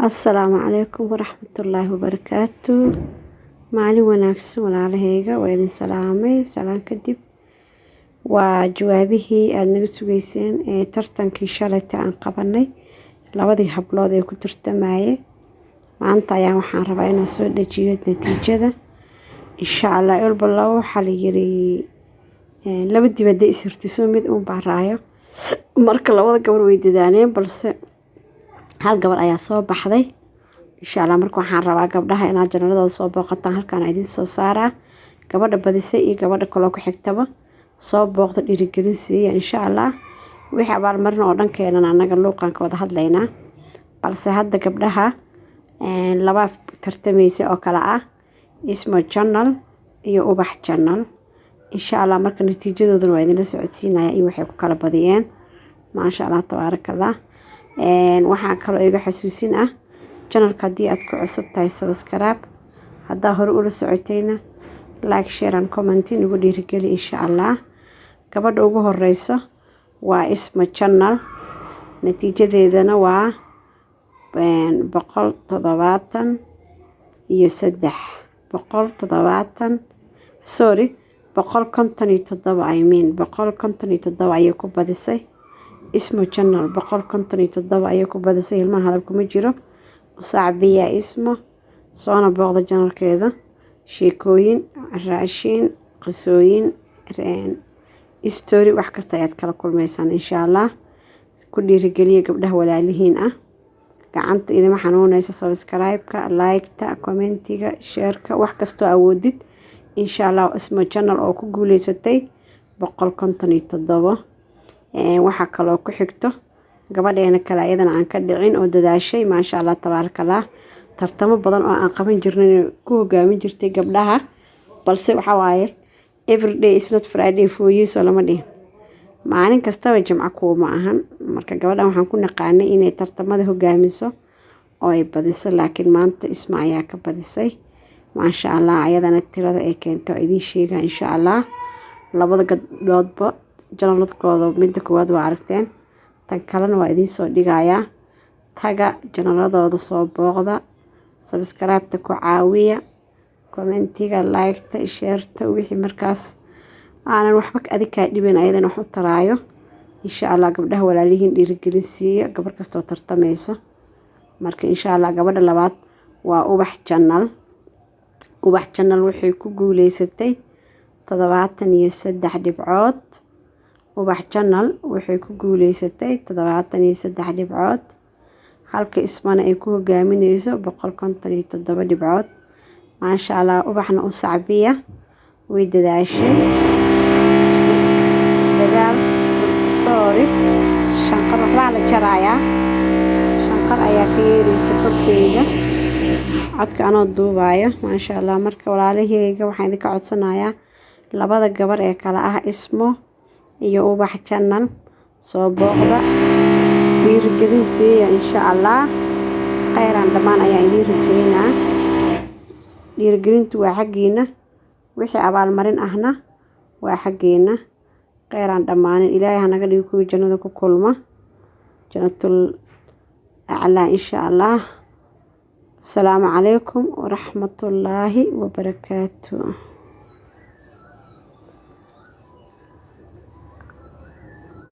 السلام عليكم ورحمة الله وبركاته. معلي وناكس walaalahayga waa idin salaamay salaan kadib waa jawaabihii aad naga sugayseen ee tartankii shalayta aan qabanay labadii hablood ee ku tartamayay maanta ayaa waxaan rabaa inaan soo dhajiyo natiijada insha Allah ilbalaw waxa la yiri laba dibadda isirtiso mid uun baaraayo marka labada gabar way dadaaleen balse hal gabar ayaa soo baxday insha Allah marka waxaan rabaa gabdhaha inaad janaaladooda soo booqataan halkaan idin soo saaraa gabadha badisay iyo gabadha kale ku xigtaba soo booqdo dhiirigelinsiya insha Allah wixii abaal marin oo dhankeena anaga luuqan ka wada hadlaynaa balse hadda gabdhaha laba tartamaysa oo kala ah ismo channel iyo ubax channel insha Allah marka natiijadooda waa idin la socodsiinaya iyo waxay ku kala badiyeen ma sha Allah tabarakallah waxaan kaloo iga xasuusin ah channelka hadii aad ku cusub tahay subscribe hadaa hore u la socotayna like share and comment nagu dhiirigeli insha Allah gabadha ugu horeyso waa isma channel natiijadeedana waa 173 I mean 157 ayay ku badisay ismo channel 157 ayay ku badisay ilmaha hadalku ma jiro usaabiya ismo soona booqda channelkeeda sheekooyin raashin qisooyin story wax kasta ayaad kala kulmaysan insha Allah ku dhiirigeliya gabdhaha walaalihiin ah gacanta idima xanuunaysa subscribe-ka like-ta comment-iga share-ka wax kasto awoodid insha Allah ismo channel oo ku guuleysatay 157 waxa kale oo ku xigto gabadheena kale ayadana aan ka dhicin oo dadaashay ma sha Allah tabarakallah tartamo badan oo aan qaban jirnay ku hogaamin jirtay gabdhaha balse waxa waaye every day is not Friday for you so lama dhihin maalin kasta way jimco kuma ahan marka gabadhan waxaan ku naqaanay inay tartamada hogaamiso oo ay badiso laakiin maanta isma ayaa ka badisay ma sha Allah ayadana tirada ay keento idin sheega insha Allah labada gabdhoodba janaaladkooda midda koowaad waa aragteen tan kalena waa idin soo dhigayaa taga janaaladooda soo booqda subscribe-ta ku caawiya comment-iga like-ta share-ta wixii markaas aanan waxba adika dhibin ayadan wax u taraayo insha Allah gabdhaha walaalihiin dhiirigelinsiya gabar kasto tartamayso marka insha Allah gabadha labaad waa ubax channel waxay ku guuleysatay 73 dhibcood ubax channel waxay ku guuleysatay 73 dhibcood halka ismana ay ku hogaaminayso 157 dhibcood ma sha Allah ubaxna u sacbiya way dadaashay dadaal sorry shanqar waxaa la jaraaya shanqar ayaa ka yeeraysa korkeyga codka anoo duubaayo ma sha Allah marka walaalahayga waxaan idinka codsanayaa labada gabar ee kala ah ismo iyo ubax channel soo booqda dhiirigelinsiya insha Allah khayran dhamaan ayaa idin rajeynaa dhiirigelintu waa xaqiina wixii abaal marin ahna waa xaqiina khayran dhamaan ilaahay hanaga dhigo kuwa jannada ku kulma jannatul a'la insha Allah السلام عليكم ورحمة الله وبركاته.